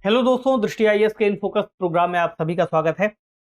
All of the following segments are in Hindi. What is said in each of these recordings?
हेलो दोस्तों, दृष्टि आईएएस के इन फोकस प्रोग्राम में आप सभी का स्वागत है।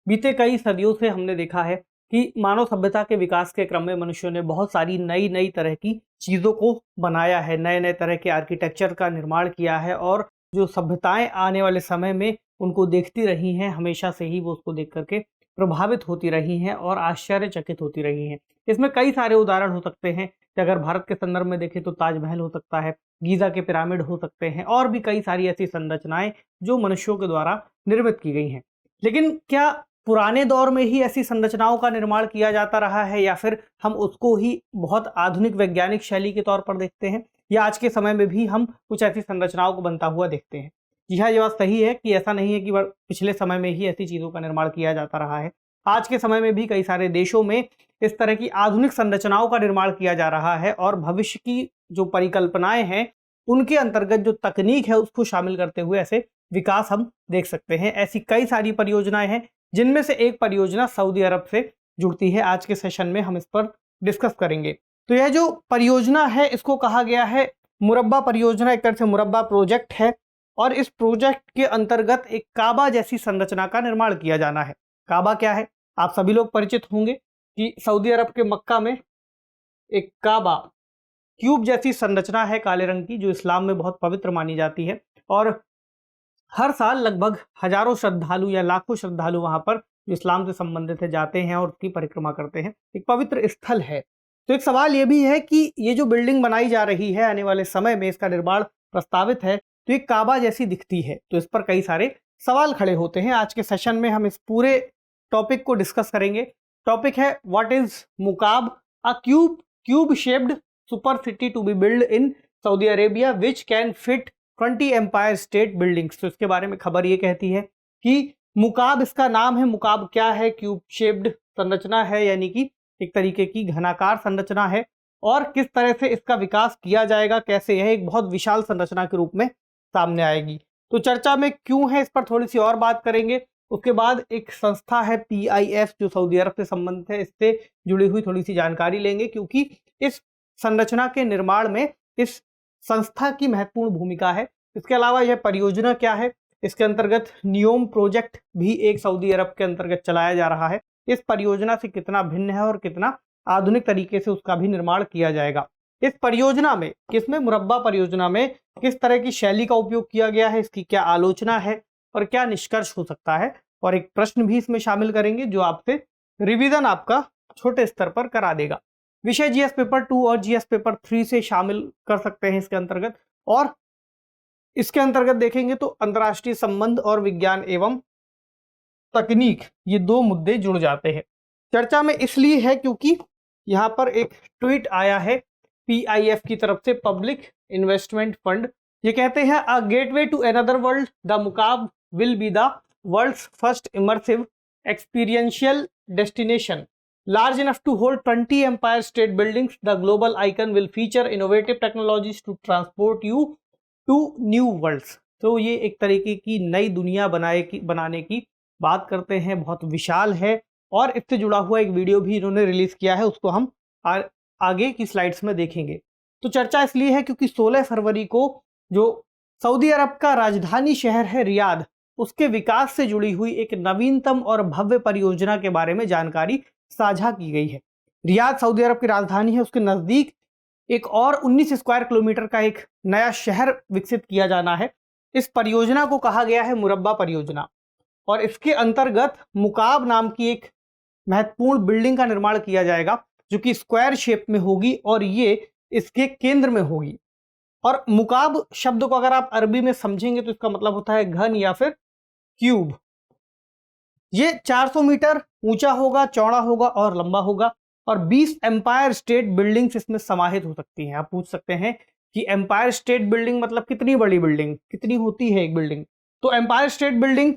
बीते कई सदियों से हमने देखा है कि मानव सभ्यता के विकास के क्रम में मनुष्यों ने बहुत सारी नई नई तरह की चीज़ों को बनाया है, नए नए तरह के आर्किटेक्चर का निर्माण किया है और जो सभ्यताएं आने वाले समय में उनको देखती रही हैं, हमेशा से ही वो उसको देख करके प्रभावित होती रही हैं और आश्चर्यचकित होती रही हैं। इसमें कई सारे उदाहरण हो सकते हैं कि अगर भारत के संदर्भ में देखें तो ताजमहल हो सकता है, गीज़ा के पिरामिड हो सकते हैं और भी कई सारी ऐसी संरचनाएं जो मनुष्यों के द्वारा निर्मित की गई हैं। लेकिन क्या पुराने दौर में ही ऐसी संरचनाओं का निर्माण किया जाता रहा है या फिर हम उसको ही बहुत आधुनिक वैज्ञानिक शैली के तौर पर देखते हैं, या आज के समय में भी हम कुछ ऐसी संरचनाओं को बनता हुआ देखते हैं? जी हाँ, ये बात सही है कि ऐसा नहीं है कि पिछले समय में ही ऐसी चीज़ों का निर्माण किया जाता रहा है। आज के समय में भी कई सारे देशों में इस तरह की आधुनिक संरचनाओं का निर्माण किया जा रहा है और भविष्य की जो परिकल्पनाएं हैं उनके अंतर्गत जो तकनीक है उसको शामिल करते हुए ऐसे विकास हम देख सकते हैं। ऐसी कई सारी परियोजनाएं हैं जिनमें से एक परियोजना सऊदी अरब से जुड़ती है। आज के सेशन में हम इस पर डिस्कस करेंगे। तो यह जो परियोजना है इसको कहा गया है मुरब्बा परियोजना, एक तरह से मुरब्बा प्रोजेक्ट है और इस प्रोजेक्ट के अंतर्गत एक काबा जैसी संरचना का निर्माण किया जाना है। काबा क्या है, आप सभी लोग परिचित होंगे कि सऊदी अरब के मक्का में एक काबा क्यूब जैसी संरचना है काले रंग की, जो इस्लाम में बहुत पवित्र मानी जाती है और हर साल लगभग हजारों श्रद्धालु या लाखों श्रद्धालु वहां पर जो इस्लाम से संबंधित है जाते हैं और उसकी परिक्रमा करते हैं। एक पवित्र स्थल है। तो एक सवाल ये भी है कि ये जो बिल्डिंग बनाई जा रही है आने वाले समय में, इसका निर्माण प्रस्तावित है, तो एक काबा जैसी दिखती है, तो इस पर कई सारे सवाल खड़े होते हैं। आज के सेशन में हम इस पूरे टॉपिक को डिस्कस करेंगे। टॉपिक है what is Mukaab, a cube shaped super city to be build in Saudi Arabia which can fit 20 Empire State buildings. तो इसके बारे में खबर ये कहती है कि मुकाब इसका नाम है। मुकाब क्या है? क्यूब शेप्ड संरचना है, यानी कि एक तरीके की घनाकार संरचना है और किस तरह से इसका विकास किया जाएगा, कैसे यह एक बहुत विशाल संरचना के रूप में सामने आएगी। तो चर्चा में क्यों है इस पर थोड़ी सी और बात करेंगे। उसके बाद एक संस्था है PIF जो सऊदी अरब से संबंधित है, इससे जुड़ी हुई थोड़ी सी जानकारी लेंगे क्योंकि इस संरचना के निर्माण में इस संस्था की महत्वपूर्ण भूमिका है। इसके अलावा यह परियोजना क्या है, इसके अंतर्गत नियोम प्रोजेक्ट भी एक सऊदी अरब के अंतर्गत चलाया जा रहा है। इस परियोजना से कितना भिन्न है और कितना आधुनिक तरीके से उसका भी निर्माण किया जाएगा। इस परियोजना में, किसमें, मुरब्बा परियोजना में किस तरह की शैली का उपयोग किया गया है, इसकी क्या आलोचना है और क्या निष्कर्ष हो सकता है, और एक प्रश्न भी इसमें शामिल करेंगे जो आपसे रिवीजन आपका छोटे स्तर पर करा देगा। विषय GS पेपर 2 और GS पेपर 3 से शामिल कर सकते हैं इसके अंतर्गत। और इसके अंतर्गत देखेंगे तो अंतर्राष्ट्रीय संबंध और विज्ञान एवं तकनीक, ये दो मुद्दे जुड़ जाते हैं। चर्चा में इसलिए है क्योंकि यहाँ पर एक ट्वीट आया है PIF की तरफ से, पब्लिक इन्वेस्टमेंट फंड। ये कहते हैं a gateway to another world, the Mukaab will be the world's first immersive experiential destination large enough to hold 20 Empire State Buildings. The global icon will feature innovative technologies to transport you to new worlds. तो ये एक तरीके की नई दुनिया बनाने की बात करते हैं, बहुत विशाल है और इससे जुड़ा हुआ एक वीडियो भी इन्होंने रिलीज किया है, उसको हम आगे की स्लाइड्स में देखेंगे। तो चर्चा इसलिए है क्योंकि 16 फरवरी को जो सऊदी अरब का राजधानी शहर है रियाद, उसके विकास से जुड़ी हुई एक नवीनतम और भव्य परियोजना के बारे में जानकारी साझा की गई है। रियाद सऊदी अरब की राजधानी है, उसके नजदीक एक और 19 स्क्वायर किलोमीटर का एक नया शहर विकसित किया जाना है। इस परियोजना को कहा गया है मुरब्बा परियोजना और इसके अंतर्गत मुकाब नाम की एक महत्वपूर्ण बिल्डिंग का निर्माण किया जाएगा जो कि स्क्वायर शेप में होगी और ये इसके केंद्र में होगी। और मुकाब शब्द को अगर आप अरबी में समझेंगे तो इसका मतलब होता है घन या फिर क्यूब। ये 400 मीटर ऊंचा होगा, चौड़ा होगा और लंबा होगा और 20 एम्पायर स्टेट बिल्डिंग्स इसमें समाहित हो सकती हैं। आप पूछ सकते हैं कि एम्पायर स्टेट बिल्डिंग मतलब कितनी बड़ी बिल्डिंग, कितनी होती है एक बिल्डिंग? तो एम्पायर स्टेट बिल्डिंग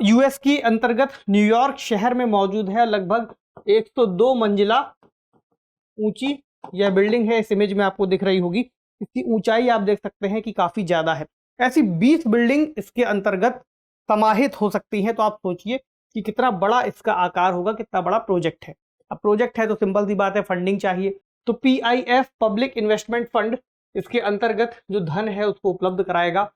US की अंतर्गत न्यूयॉर्क शहर में मौजूद है। लगभग 102 मंजिला ऊंची यह बिल्डिंग है। इस इमेज में आपको दिख रही होगी, इसकी ऊंचाई आप देख सकते हैं कि काफी ज्यादा है। ऐसी 20 बिल्डिंग इसके अंतर्गत समाहित हो सकती हैं। तो आप सोचिए कि कितना बड़ा इसका आकार होगा, कितना बड़ा प्रोजेक्ट है। अब प्रोजेक्ट है तो सिंपल सी बात है, फंडिंग चाहिए। तो PIF पब्लिक इन्वेस्टमेंट फंड इसके अंतर्गत जो धन है उसको उपलब्ध कराएगा।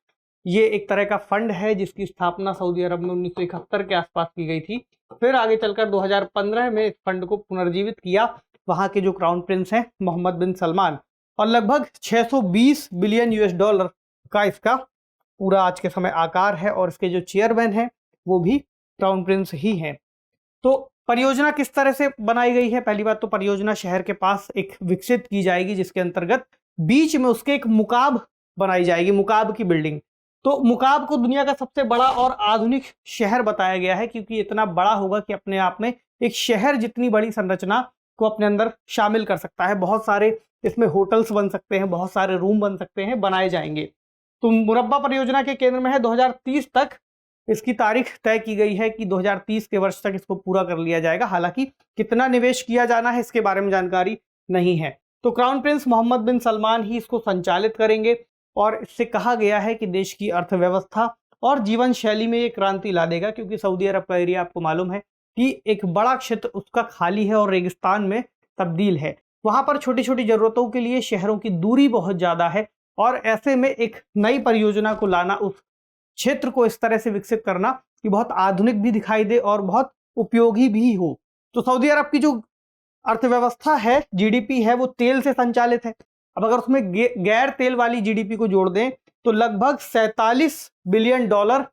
ये एक तरह का फंड है जिसकी स्थापना सऊदी अरब में 1971 के आसपास की गई थी। फिर आगे चलकर 2015 में इस फंड को पुनर्जीवित किया वहां के जो क्राउन प्रिंस हैं मोहम्मद बिन सलमान, और लगभग 620 बिलियन यूएस डॉलर का इसका पूरा आज के समय आकार है, और इसके जो चेयरमैन हैं वो भी क्राउन प्रिंस ही हैं। तो परियोजना किस तरह से बनाई गई है? पहली बात तो परियोजना शहर के पास एक विकसित की जाएगी, जिसके अंतर्गत बीच में उसके एक मुकाब बनाई जाएगी, मुकाब की बिल्डिंग। तो मुकाब को दुनिया का सबसे बड़ा और आधुनिक शहर बताया गया है, क्योंकि इतना बड़ा होगा कि अपने आप में एक शहर जितनी बड़ी संरचना को अपने अंदर शामिल कर सकता है। बहुत सारे इसमें होटल्स बन सकते हैं, बहुत सारे रूम बन सकते हैं, बनाए जाएंगे। तो मुरब्बा परियोजना के केंद्र में है। 2030 तक इसकी तारीख तय की गई है कि 2030 के वर्ष तक इसको पूरा कर लिया जाएगा। हालांकि कितना निवेश किया जाना है इसके बारे में जानकारी नहीं है। तो क्राउन प्रिंस मोहम्मद बिन सलमान ही इसको संचालित करेंगे, और इससे कहा गया है कि देश की अर्थव्यवस्था और जीवन शैली में ये क्रांति ला देगा, क्योंकि सऊदी अरब का एरिया आपको मालूम है कि एक बड़ा क्षेत्र उसका खाली है और रेगिस्तान में तब्दील है। वहां पर छोटी छोटी जरूरतों के लिए शहरों की दूरी बहुत ज्यादा है, और ऐसे में एक नई परियोजना को लाना, उस क्षेत्र को इस तरह से विकसित करना कि बहुत आधुनिक भी दिखाई दे और बहुत उपयोगी भी हो। तो सऊदी अरब की जो अर्थव्यवस्था है, जीडीपी है, वो तेल से संचालित है। अब अगर उसमें गैर तेल वाली जीडीपी को जोड़ दें तो लगभग 47 बिलियन डॉलर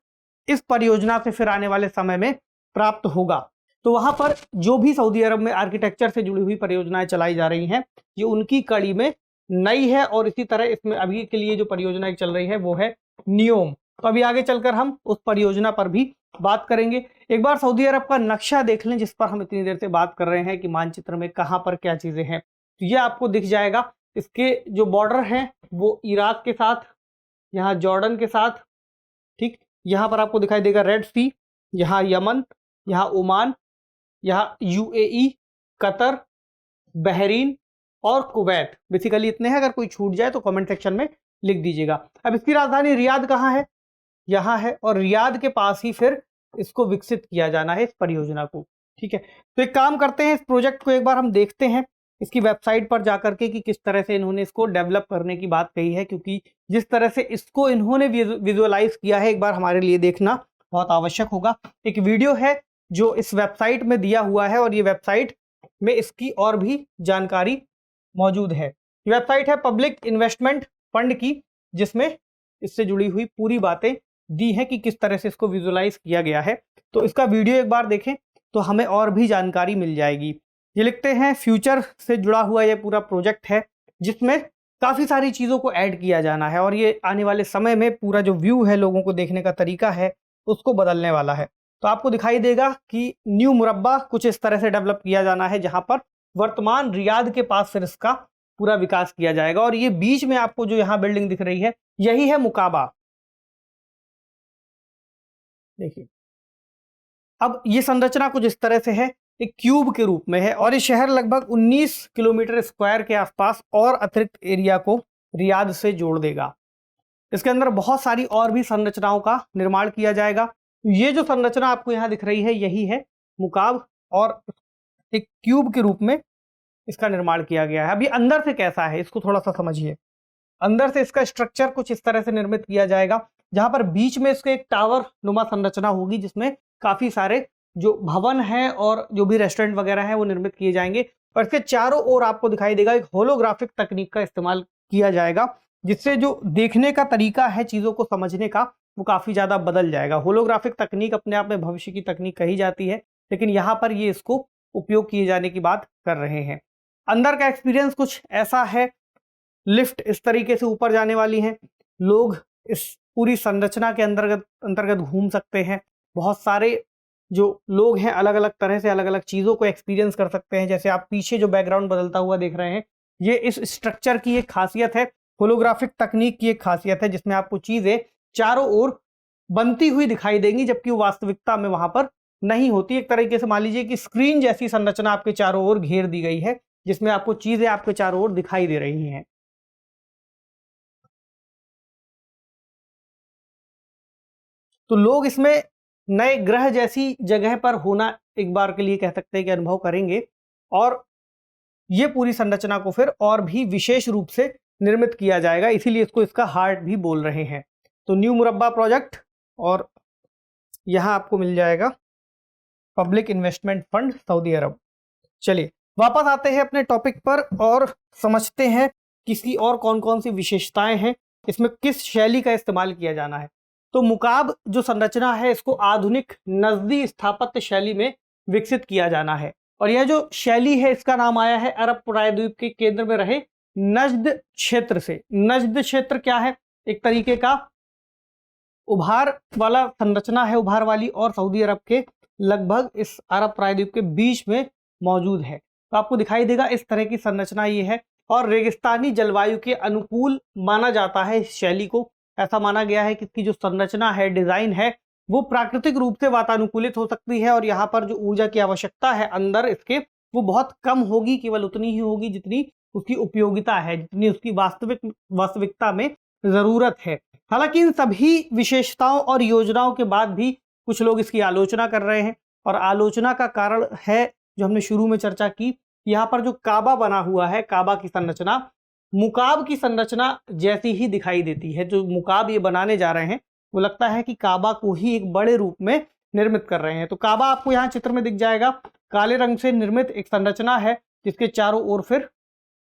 इस परियोजना से फिर आने वाले समय में प्राप्त होगा। तो वहां पर जो भी सऊदी अरब में आर्किटेक्चर से जुड़ी हुई परियोजनाएं चलाई जा रही हैं, ये उनकी कड़ी में नई है, और इसी तरह इसमें अभी के लिए जो परियोजना चल रही है वो है नियोम। तो अभी आगे चलकर हम उस परियोजना पर भी बात करेंगे। एक बार सऊदी अरब का नक्शा देख लें, जिस पर हम इतनी देर से बात कर रहे हैं कि मानचित्र में कहां पर क्या चीजें हैं, तो ये आपको दिख जाएगा। इसके जो बॉर्डर हैं वो इराक के साथ, यहाँ जॉर्डन के साथ, ठीक, यहाँ पर आपको दिखाई देगा रेड सी, यहाँ यमन, यहाँ ओमान, यहाँ यूएई, कतर, बहरीन और कुवैत। बेसिकली इतने हैं। अगर कोई छूट जाए तो कमेंट सेक्शन में लिख दीजिएगा। अब इसकी राजधानी रियाद कहाँ है? यहाँ है, और रियाद के पास ही फिर इसको विकसित किया जाना है, इस परियोजना को। ठीक है, तो एक काम करते हैं, इस प्रोजेक्ट को एक बार हम देखते हैं इसकी वेबसाइट पर जाकर के कि किस तरह से इन्होंने इसको डेवलप करने की बात कही है, क्योंकि जिस तरह से इसको इन्होंने विजुअलाइज किया है, एक बार हमारे लिए देखना बहुत आवश्यक होगा। एक वीडियो है जो इस वेबसाइट में दिया हुआ है, और ये वेबसाइट में इसकी और भी जानकारी मौजूद है। ये वेबसाइट है पब्लिक इन्वेस्टमेंट फंड की, जिसमें इससे जुड़ी हुई पूरी बातें दी है कि किस तरह से इसको विजुअलाइज किया गया है। तो इसका वीडियो एक बार देखें तो हमें और भी जानकारी मिल जाएगी। ये लिखते हैं फ्यूचर से जुड़ा हुआ ये पूरा प्रोजेक्ट है, जिसमें काफ़ी सारी चीज़ों को ऐड किया जाना है, और ये आने वाले समय में पूरा जो व्यू है, लोगों को देखने का तरीका है, उसको बदलने वाला है। तो आपको दिखाई देगा कि न्यू मुरब्बा कुछ इस तरह से डेवलप किया जाना है, जहां पर वर्तमान रियाद के पास फिर इसका पूरा विकास किया जाएगा। और ये बीच में आपको जो यहाँ बिल्डिंग दिख रही है, यही है मुकाबा। देखिए, अब ये संरचना कुछ इस तरह से है, एक क्यूब के रूप में है, और ये शहर लगभग 19 किलोमीटर स्क्वायर के आसपास और अतिरिक्त एरिया को रियाद से जोड़ देगा। इसके अंदर बहुत सारी और भी संरचनाओं का निर्माण किया जाएगा। ये जो संरचना आपको यहाँ दिख रही है, यही है मुकाब, और एक क्यूब के रूप में इसका निर्माण किया गया है। अभी अंदर से कैसा है इसको थोड़ा सा समझिए। अंदर से इसका स्ट्रक्चर कुछ इस तरह से निर्मित किया जाएगा, जहां पर बीच में इसके एक टावर नुमा संरचना होगी, जिसमें काफी सारे जो भवन है और जो भी रेस्टोरेंट वगैरह है वो निर्मित किए जाएंगे। और इसके चारों ओर आपको दिखाई देगा एक होलोग्राफिक तकनीक का इस्तेमाल किया जाएगा, जिससे जो देखने का तरीका है, चीजों को समझने का, वो काफी ज्यादा बदल जाएगा। होलोग्राफिक तकनीक अपने आप में भविष्य की तकनीक कही जाती है, लेकिन यहाँ पर ये इसको उपयोग किए जाने की बात कर रहे हैं। अंदर का एक्सपीरियंस कुछ ऐसा है, लिफ्ट इस तरीके से ऊपर जाने वाली है, लोग इस पूरी संरचना के अंतर्गत घूम सकते हैं। बहुत सारे जो लोग हैं अलग अलग तरह से अलग अलग चीज़ों को एक्सपीरियंस कर सकते हैं। जैसे आप पीछे जो बैकग्राउंड बदलता हुआ देख रहे हैं, ये इस स्ट्रक्चर की एक खासियत है, होलोग्राफिक तकनीक की एक खासियत है, जिसमें आपको चीज़ें चारों ओर बनती हुई दिखाई देंगी, जबकि वो वास्तविकता में वहां पर नहीं होती। एक तरीके से मान लीजिए कि स्क्रीन जैसी संरचना आपके चारों ओर घेर दी गई है, जिसमें आपको चीजें आपके चारों ओर दिखाई दे रही हैं। तो लोग इसमें नए ग्रह जैसी जगह पर होना एक बार के लिए कह सकते हैं कि अनुभव करेंगे, और ये पूरी संरचना को फिर और भी विशेष रूप से निर्मित किया जाएगा, इसीलिए इसको इसका हार्ट भी बोल रहे हैं। तो न्यू मुरब्बा प्रोजेक्ट, और यहाँ आपको मिल जाएगा पब्लिक इन्वेस्टमेंट फंड सऊदी अरब। चलिए वापस आते हैं अपने टॉपिक पर और समझते हैं कि इसकी और कौन कौन सी विशेषताएं हैं, इसमें किस शैली का इस्तेमाल किया जाना है। तो मुकाब जो संरचना है इसको आधुनिक नजदी स्थापत्य शैली में विकसित किया जाना है, और यह जो शैली है इसका नाम आया है अरब प्रायद्वीप के केंद्र में रहे नजद क्षेत्र से। नजद क्षेत्र क्या है? एक तरीके का उभार वाला संरचना है, उभार वाली, और सऊदी अरब के लगभग इस अरब प्रायद्वीप के बीच में मौजूद है। तो आपको दिखाई देगा इस तरह की संरचना ये है, और रेगिस्तानी जलवायु के अनुकूल माना जाता है इस शैली को। ऐसा माना गया है कि इसकी जो संरचना है, डिजाइन है, वो प्राकृतिक रूप से वातानुकूलित हो सकती है, और यहाँ पर जो ऊर्जा की आवश्यकता है अंदर इसके, वो बहुत कम होगी, केवल उतनी ही होगी जितनी उसकी उपयोगिता है, जितनी उसकी वास्तविकता में जरूरत है। हालांकि इन सभी विशेषताओं और योजनाओं के बाद भी कुछ लोग इसकी आलोचना कर रहे हैं, और आलोचना का कारण है जो हमने शुरू में चर्चा की, यहाँ पर जो काबा बना हुआ है, काबा की संरचना मुकाब की संरचना जैसी ही दिखाई देती है। जो मुकाब ये बनाने जा रहे हैं वो लगता है कि काबा को ही एक बड़े रूप में निर्मित कर रहे हैं। तो काबा आपको यहाँ चित्र में दिख जाएगा, काले रंग से निर्मित एक संरचना है जिसके चारों ओर फिर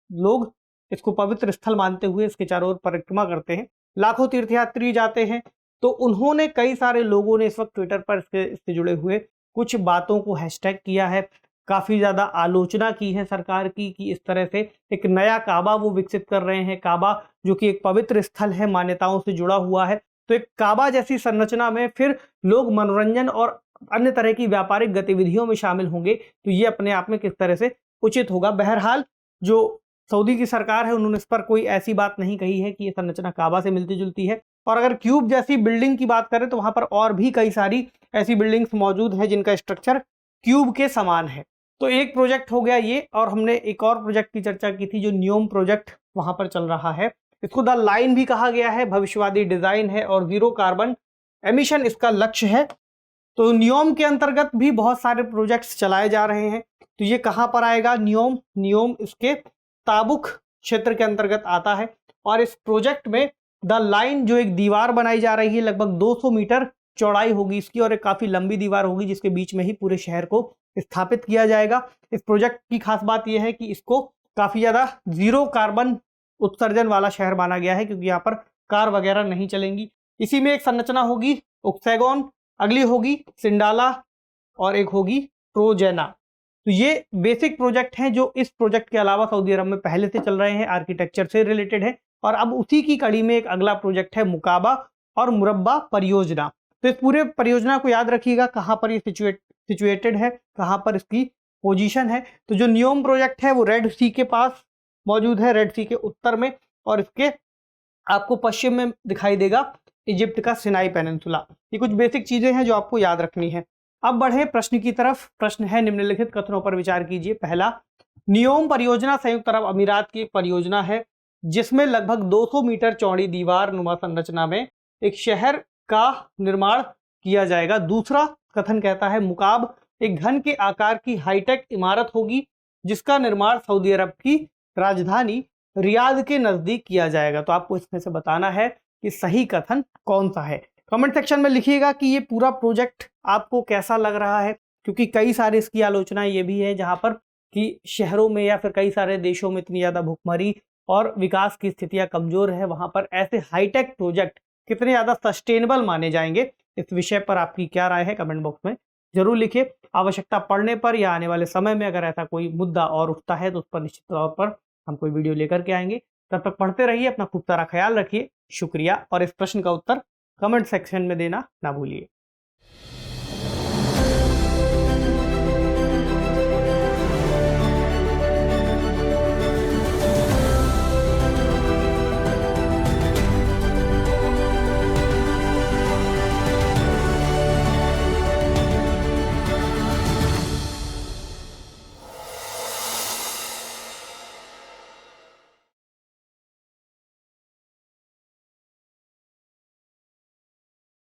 लोग इसको पवित्र स्थल मानते हुए इसके चारों ओर परिक्रमा करते हैं। लाखों तीर्थयात्री जाते हैं। तो उन्होंने, कई सारे लोगों ने इस वक्त ट्विटर पर इससे जुड़े हुए कुछ बातों को हैशटैग किया है, काफी ज्यादा आलोचना की है सरकार की कि इस तरह से एक नया काबा वो विकसित कर रहे हैं। काबा जो कि एक पवित्र स्थल है, मान्यताओं से जुड़ा हुआ है, तो एक काबा जैसी संरचना में फिर लोग मनोरंजन और अन्य तरह की व्यापारिक गतिविधियों में शामिल होंगे, तो ये अपने आप में किस तरह से उचित होगा। बहरहाल जो सऊदी की सरकार है उन्होंने इस पर कोई ऐसी बात नहीं कही है कि ये संरचना काबा से मिलती जुलती है। और अगर क्यूब जैसी बिल्डिंग की बात करें तो वहां पर और भी कई सारी ऐसी बिल्डिंग्स मौजूद हैं जिनका स्ट्रक्चर क्यूब के समान है। तो एक प्रोजेक्ट हो गया ये, और हमने एक और प्रोजेक्ट की चर्चा की थी जो न्योम प्रोजेक्ट वहां पर चल रहा है। इसको द लाइन भी कहा गया है, भविष्यवादी डिजाइन है और जीरो कार्बन एमिशन इसका लक्ष्य है। तो न्योम के अंतर्गत भी बहुत सारे प्रोजेक्ट्स चलाए जा रहे हैं। तो ये कहां पर आएगा? न्योम इसके ताबुक क्षेत्र के अंतर्गत आता है, और इस प्रोजेक्ट में द लाइन जो एक दीवार बनाई जा रही है, लगभग 200 मीटर चौड़ाई होगी इसकी, और एक काफी लंबी दीवार होगी जिसके बीच में ही पूरे शहर को स्थापित किया जाएगा। इस प्रोजेक्ट की खास बात यह है कि इसको काफी ज्यादा जीरो कार्बन उत्सर्जन वाला शहर माना गया है, क्योंकि यहाँ पर कार वगैरह नहीं चलेंगी। इसी में एक संरचना होगी ओक्सेगोन, अगली होगी सिंडाला, और एक होगी ट्रोजेना। तो ये बेसिक प्रोजेक्ट हैं जो इस प्रोजेक्ट के अलावा सऊदी अरब में पहले से चल रहे हैं, आर्किटेक्चर से रिलेटेड है। और अब उसी की कड़ी में एक अगला प्रोजेक्ट है मुकाबा और मुरब्बा परियोजना। तो इस पूरे परियोजना को याद रखिएगा, कहाँ पर ये सिचुएटेड है, कहाँ पर इसकी पोजीशन है। तो जो न्योम प्रोजेक्ट है वो रेड सी के पास मौजूद है, रेड सी के उत्तर में, और इसके आपको पश्चिम में दिखाई देगा इजिप्ट का सिनाई पेनिनसुला। ये कुछ बेसिक चीजें हैं जो आपको याद रखनी है। अब बढ़े प्रश्न की तरफ। प्रश्न है, निम्नलिखित कथनों पर विचार कीजिए। पहला, न्योम परियोजना संयुक्त अरब अमीरात की एक परियोजना है जिसमें लगभग 200 मीटर चौड़ी दीवार नुमा संरचना में एक शहर का निर्माण किया जाएगा। दूसरा कथन कहता है, मुकाब एक घन के आकार की हाईटेक इमारत होगी जिसका निर्माण सऊदी अरब की राजधानी रियाद के नजदीक किया जाएगा। तो आपको इसमें से बताना है कि सही कथन कौन सा है। कमेंट सेक्शन में लिखिएगा कि ये पूरा प्रोजेक्ट आपको कैसा लग रहा है, क्योंकि कई सारे इसकी आलोचना ये भी है जहां पर कि शहरों में या फिर कई सारे देशों में इतनी ज्यादा भुखमरी और विकास की स्थितियां कमजोर है, वहां पर ऐसे हाईटेक प्रोजेक्ट कितने ज्यादा सस्टेनेबल माने जाएंगे। इस विषय पर आपकी क्या राय है कमेंट बॉक्स में जरूर लिखिए। आवश्यकता पड़ने पर या आने वाले समय में अगर ऐसा कोई मुद्दा और उठता है तो उस पर निश्चित तौर पर हम कोई वीडियो लेकर के आएंगे। तब तक पढ़ते रहिए, अपना खूब सारा ख्याल रखिए। शुक्रिया, और इस प्रश्न का उत्तर कमेंट सेक्शन में देना ना भूलिए।